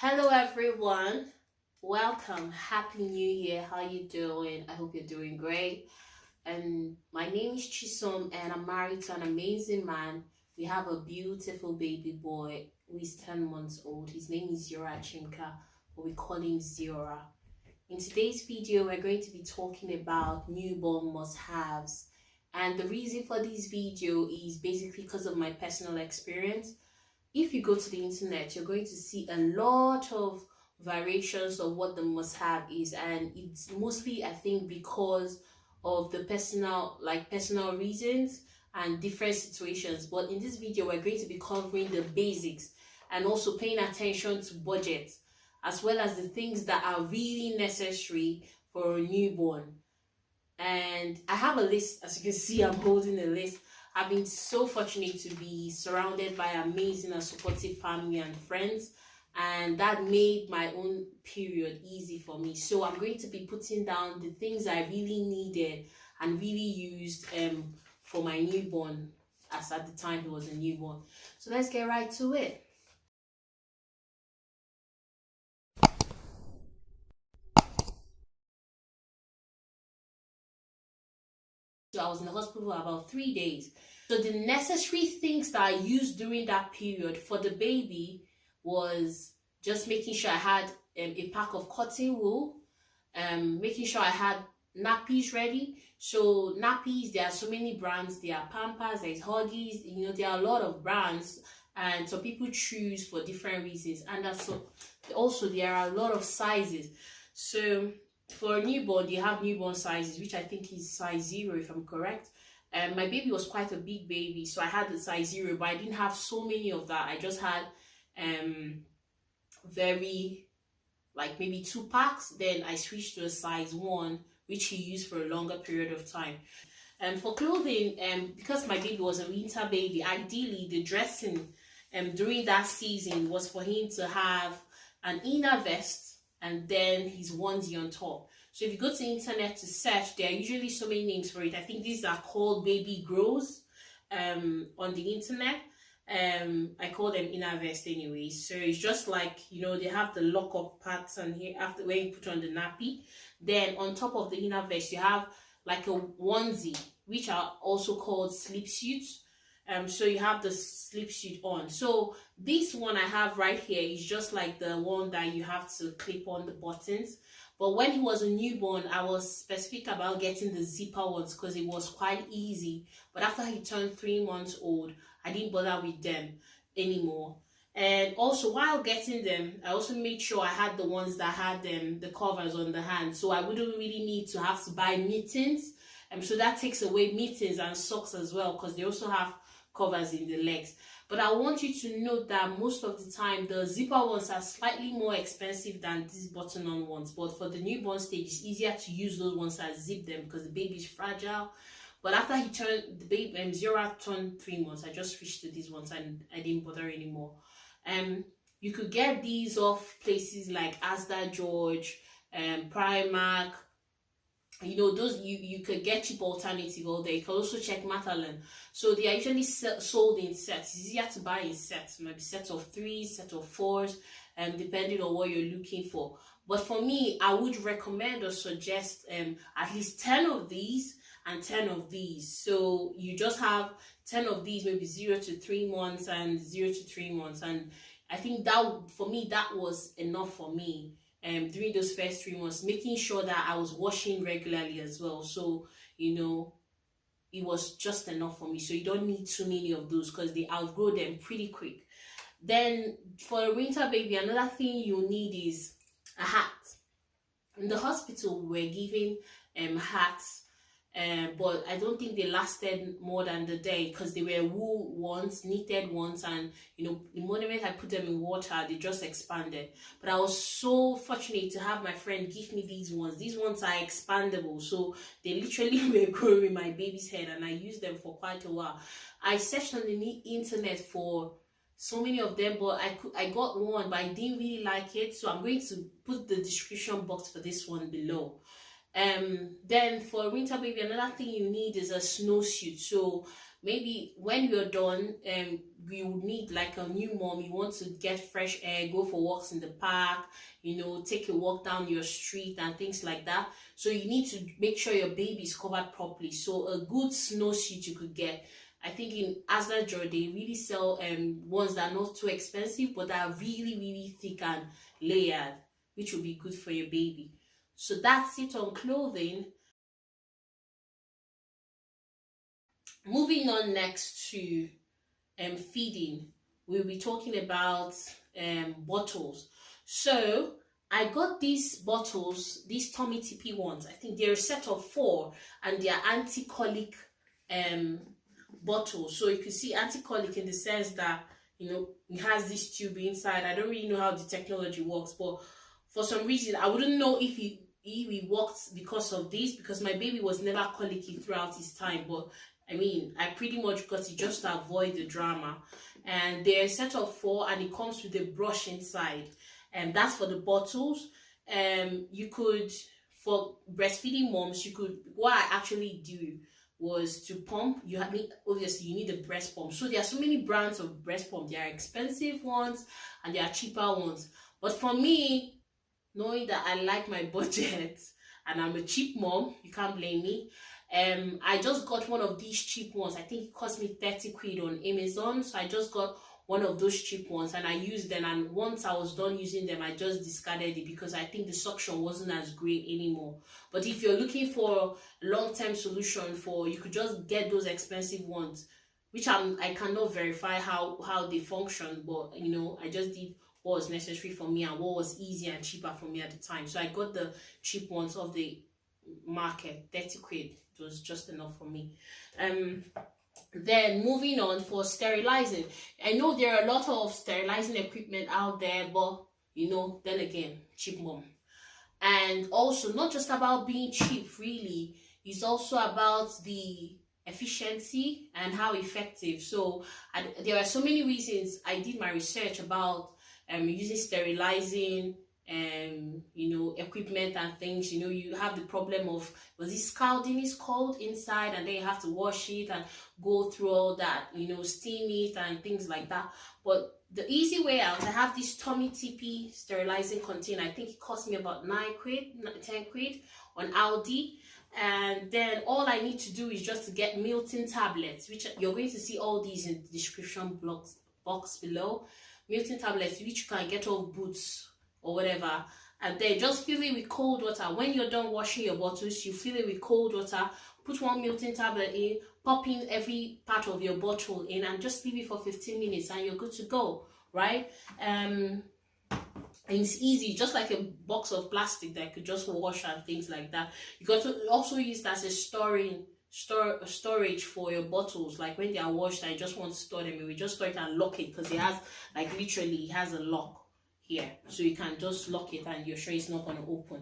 Hello everyone, welcome, happy new year. How you doing? I hope you're doing great. And my name is Chisom and I'm married to an amazing man. We have a beautiful baby boy who is 10 months old. His name is Zora Chimka, but we call him Zora. In today's video we're going to be talking about newborn must-haves, and the reason for this video is basically because of my personal experience. If you go to the internet, you're going to see a lot of variations of what the must-have is, and it's mostly, I think, because of the personal reasons and different situations. But in this video, we're going to be covering the basics and also paying attention to budget, as well as the things that are really necessary for a newborn. And I have a list. As you can see, I'm holding a list. I've been so fortunate to be surrounded by amazing and supportive family and friends, and that made my own period easy for me. So I'm going to be putting down the things I really needed and really used for my newborn, as at the time he was a newborn. So let's get right to it. So I was in the hospital for about 3 days. So the necessary things that I used during that period for the baby was just making sure I had a pack of cotton wool, making sure I had nappies ready. So nappies, there are so many brands. There are Pampers, there's Huggies, there are a lot of brands, and so people choose for different reasons. And that's also there are a lot of sizes. So for a newborn, you have newborn sizes, which I think is size 0 if I'm correct. My baby was quite a big baby, so I had the size 0, but I didn't have so many of that. I just had maybe 2 packs. Then I switched to a size 1, which he used for a longer period of time. And for clothing, because my baby was a winter baby, ideally the dressing during that season was for him to have an inner vest and then his onesie on top. So if you go to the internet to search, there are usually so many names for it. I think these are called baby grows on the internet. I call them inner vest anyway. So it's just like, they have the lock-up parts and here after when you put on the nappy. Then on top of the inner vest, you have like a onesie, which are also called sleep suits. So you have the sleep suit on. So this one I have right here is just like the one that you have to clip on the buttons. But when he was a newborn, I was specific about getting the zipper ones because it was quite easy. But after he turned 3 months old, I didn't bother with them anymore. And also while getting them, I also made sure I had the ones that had the covers on the hand, so I wouldn't really need to have to buy mittens. So that takes away mittens and socks as well, because they also have covers in the legs. But I want you to note that most of the time the zipper ones are slightly more expensive than these button-on ones. But for the newborn stage, it's easier to use those ones that zip them because the baby is fragile. But after he turned, the baby Zora turned 3 months, I just switched to these ones and I didn't bother anymore. You could get these off places like Asda George, Primark. Those you could get cheap alternative all there. You can also check Matalan. So they are usually sold in sets. It's easier to buy in sets, maybe sets of 3, set of 4s, depending on what you're looking for. But for me, I would recommend or suggest at least 10 of these and 10 of these. So you just have 10 of these, maybe 0 to 3 months and 0 to 3 months. And I think that for me, that was enough for me. During those first 3 months, making sure that I was washing regularly as well. So, it was just enough for me. So you don't need too many of those because they outgrow them pretty quick. Then for a winter baby, another thing you need is a hat. In the hospital, we're giving hats. But I don't think they lasted more than the day because they were wool ones, knitted ones, and the moment I put them in water, they just expanded. But I was so fortunate to have my friend give me these ones. These ones are expandable, so they literally were growing in my baby's head, and I used them for quite a while. I searched on the internet for so many of them, but I got one, but I didn't really like it, so I'm going to put the description box for this one below. Then for a winter baby, another thing you need is a snowsuit. So maybe when you're done, you need like a new mom, you want to get fresh air, go for walks in the park, take a walk down your street and things like that. So you need to make sure your baby is covered properly. So a good snowsuit you could get, I think in Asda, they really sell ones that are not too expensive, but that are really, really thick and layered, which will be good for your baby. So that's it on clothing. Moving on next to feeding, we'll be talking about bottles. So I got these bottles, these Tommee Tippee ones. I think they're a set of 4, and they're anti-colic bottles. So you can see anti-colic in the sense that it has this tube inside. I don't really know how the technology works, but for some reason I wouldn't know if it worked because of this, because my baby was never colicky throughout his time. But I mean, I pretty much got it just to avoid the drama. And they're a set of 4, and it comes with a brush inside, and that's for the bottles. You could, for breastfeeding moms, what I actually do was to pump. Obviously you need a breast pump. So there are so many brands of breast pump. There are expensive ones and there are cheaper ones. But for me, knowing that I like my budget and I'm a cheap mom, you can't blame me. I just got one of these cheap ones. I think it cost me 30 quid on Amazon. So I just got one of those cheap ones and I used them, and once I was done using them, I just discarded it because I think the suction wasn't as great anymore. But if you're looking for a long-term solution, you could just get those expensive ones, which I cannot verify how they function, but I just did what was necessary for me and what was easy and cheaper for me at the time. So I got the cheap ones off the market, 30 quid. It was just enough for me. Then moving on for sterilizing. I know there are a lot of sterilizing equipment out there, but then again, cheap mom. And also, not just about being cheap, really, it's also about the efficiency and how effective. So there are so many reasons. I did my research about using sterilizing equipment and things. You have the problem of, was it scalding is called inside, and then you have to wash it and go through all that, steam it and things like that. But the easy way out, I have this Tommee Tippee sterilizing container. I think it cost me about 9 quid, 10 quid on Aldi. And then all I need to do is just to get Milton tablets, which you're going to see all these in the description box below. Milton tablets, which you can get off Boots or whatever, and then just fill it with cold water. When you're done washing your bottles, you fill it with cold water, put 1 Milton tablet in, pop in every part of your bottle in, and just leave it for 15 minutes and you're good to go, right? And it's easy, just like a box of plastic that you could just wash and things like that. You got to also use it as a storage for your bottles, like when they are washed and you just want to store them, we just store it and lock it, because it has, like, literally it has a lock here, so you can just lock it and you're sure it's not going to open.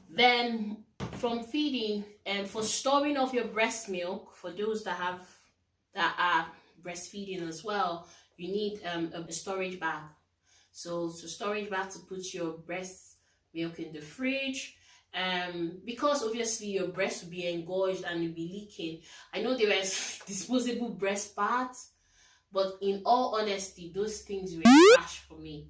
Then from feeding, and for storing of your breast milk, for those that are breastfeeding as well, you need a storage bag. So storage bag to put your breast milk in the fridge, because obviously your breast will be engorged and you'll be leaking. I know there are disposable breast pads, but in all honesty, those things were trash for me.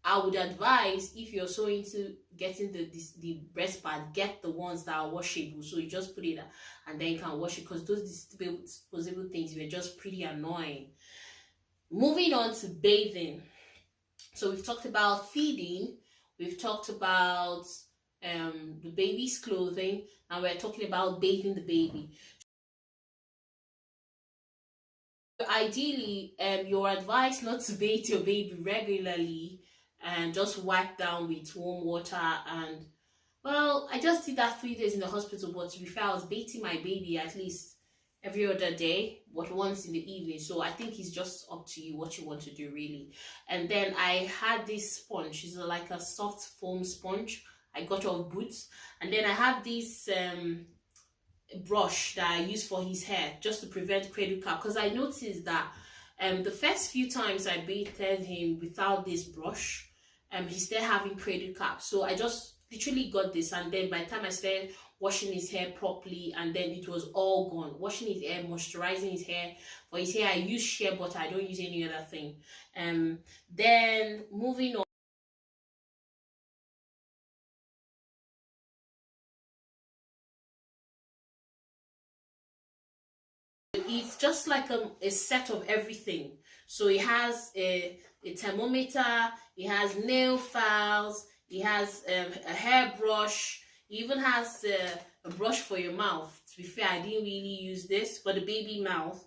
I would advise, if you're so into getting the breast pad, get the ones that are washable. So you just put it and then you can wash it, because those disposable things were just pretty annoying. Moving on to bathing. So we've talked about feeding, we've talked about the baby's clothing, and we're talking about bathing the baby. Ideally, you're advised not to bathe your baby regularly and just wipe down with warm water. And well, I just did that 3 days in the hospital, but to be fair, I was bathing my baby at least every other day, but once in the evening. So I think it's just up to you what you want to do, really. And then I had this sponge. It's like a soft foam sponge I got off Boots. And then I have this brush that I use for his hair, just to prevent cradle cap, because I noticed that the first few times I bathed him without this brush, he's still having cradle cap. So I just literally got this, and then by the time I started washing his hair properly, and then it was all gone. Washing his hair, moisturizing his hair. For his hair, I use shea butter. I don't use any other thing. Then moving on. It's just like a set of everything. So it has a thermometer, it has nail files, it has a hairbrush, it even has a brush for your mouth. To be fair, I didn't really use this for the baby mouth.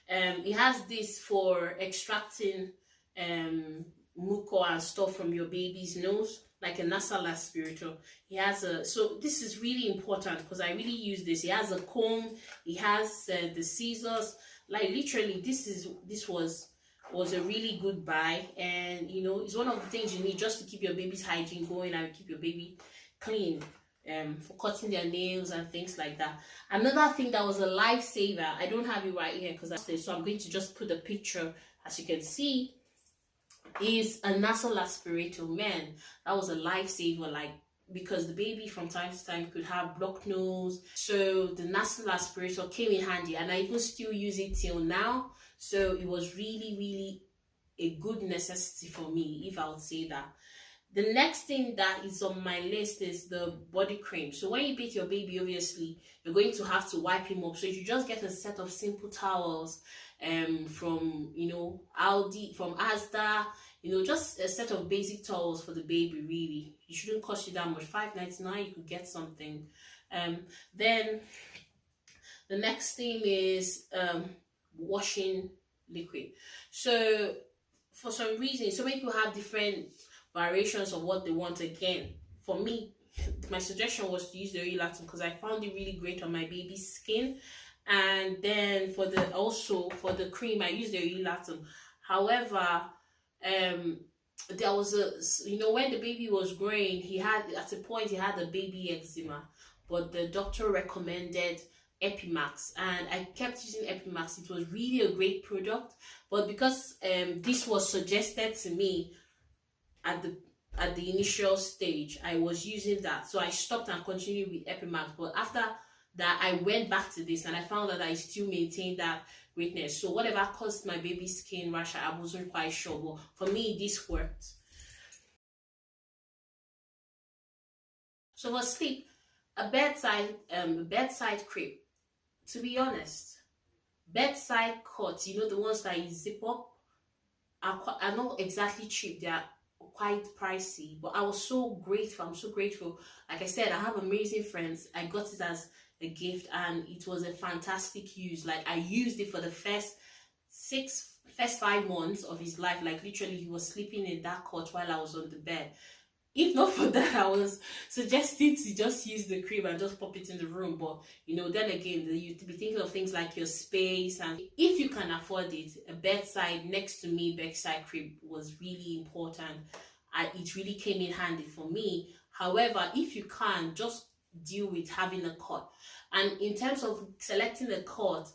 It has this for extracting muco and stuff from your baby's nose, like a nasal aspirator. He has a, so this is really important because I really use this. He has a comb, he has the scissors. Like literally, this was a really good buy, and you know, it's one of the things you need just to keep your baby's hygiene going and keep your baby clean. For cutting their nails and things like that. Another thing that was a lifesaver, I don't have it right here because so I'm going to just put a picture, as you can see, is a nasal aspirator. Man, that was a lifesaver, like, because the baby from time to time could have blocked nose, so the nasal aspirator came in handy, and I even still use it till now. So it was really a good necessity for me, if I would say that. The next thing that is on my list is the body cream. So when you bathe your baby, obviously you're going to have to wipe him up. So if you just get a set of simple towels from, you know, Aldi, from Asda, you know, just a set of basic towels for the baby, really. It shouldn't cost you that much. $5.99, you could get something. Then the next thing is washing liquid. So for some reason, so many people have different variations of what they want. Again, for me, my suggestion was to use the Relaxum because I found it really great on my baby's skin. And then for the cream, I used the Relaxum. However, there was a, you know, when the baby was growing, he had, at a point, he had a baby eczema, but the doctor recommended Epimax, and I kept using Epimax. It was really a great product, but because this was suggested to me at the initial stage, I was using that, so I stopped and continued with Epimax. But after that, I went back to this, and I found that I still maintained that greatness. So whatever caused my baby's skin rash, I wasn't quite sure, but for me, this worked. So for sleep, a bedside crib. To be honest, bedside cots, you know, the ones that you zip up, are not exactly cheap. They are quite pricey, but I was so grateful. I'm so grateful. Like I said, I have amazing friends. I got it as a gift, and it was a fantastic use. Like, I used it for the first 5 months of his life. Like, literally, he was sleeping in that cot while I was on the bed. If not for that, I was suggesting to just use the crib and just pop it in the room. But, you know, then again, you to be thinking of things like your space. And if you can afford it, a bedside, next to me, bedside crib was really important. It really came in handy for me. However, if you can, just deal with having a cot. And in terms of selecting a cot,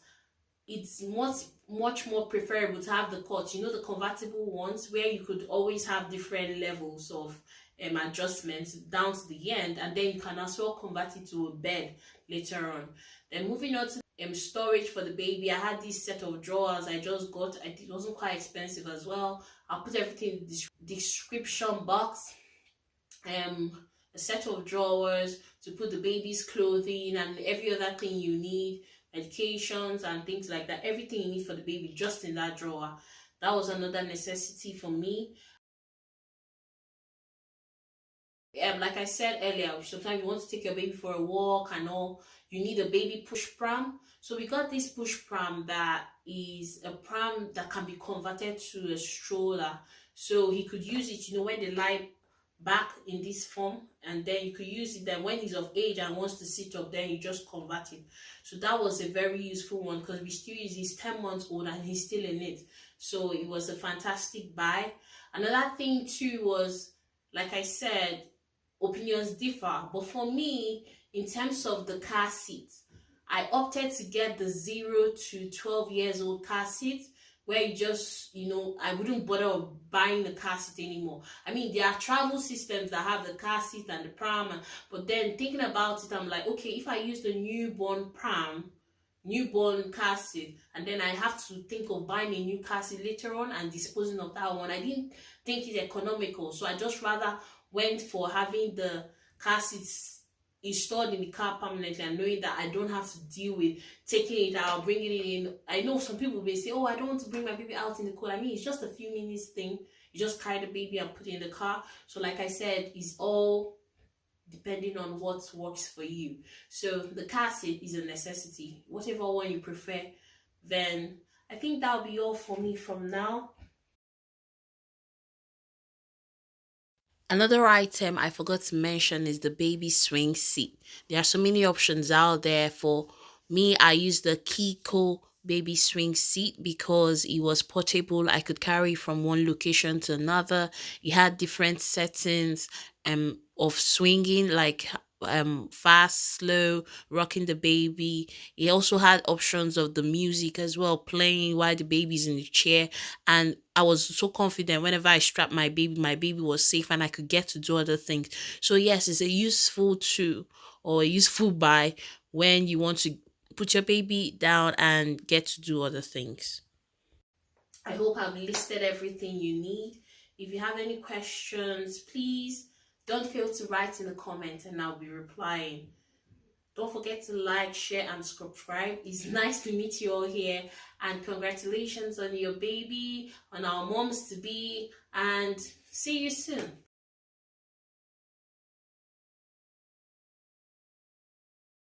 it's much more preferable to have the cot, you know, the convertible ones where you could always have different levels of adjustments down to the end, and then you can as well convert it to a bed later on. Then moving on to storage for the baby, I had this set of drawers I just got. It wasn't quite expensive as well. I'll put everything in the description box. A set of drawers to put the baby's clothing and every other thing you need, medications and things like that, everything you need for the baby just in that drawer. That was another necessity for me. Like I said earlier, sometimes you want to take your baby for a walk and all, you need a baby push pram. So we got this push pram that is a pram that can be converted to a stroller. So he could use it, you know, when they lie back in this form, and then you could use it then when he's of age and wants to sit up, then you just convert it. So that was a very useful one because we still use, he's 10 months old and he's still in it. So it was a fantastic buy. Another thing too was, like I said, opinions differ, but for me, in terms of the car seat, I opted to get the 0 to 12 years old car seat where you just, I wouldn't bother buying the car seat anymore. I mean, there are travel systems that have the car seat and the pram, but then thinking about it, I'm like, okay, if I use the newborn car seat, and then I have to think of buying a new car seat later on and disposing of that one, I didn't think it's economical. So I just rather went for having the car seats installed in the car permanently, and knowing that I don't have to deal with taking it out, bringing it in. I know some people may say, oh, I don't want to bring my baby out in the cold. I mean, it's just a few minutes thing. You just carry the baby and put it in the car. So like I said, it's all depending on what works for you. So the car seat is a necessity. Whatever one you prefer, then I think that'll be all for me from now. Another item I forgot to mention is the baby swing seat. There are so many options out there. For me, I use the Kiko baby swing seat because it was portable. I could carry from one location to another. It had different settings of swinging, like fast, slow, rocking the baby. It also had options of the music as well, playing while the baby's in the chair. And I was so confident whenever I strapped my baby was safe and I could get to do other things. So yes, it's a useful tool or a useful buy when you want to put your baby down and get to do other things. I hope I've listed everything you need. If you have any questions, please don't fail to write in the comments and I'll be replying. Don't forget to like, share, and subscribe. It's nice to meet you all here. And congratulations on your baby, on our moms to be, and see you soon.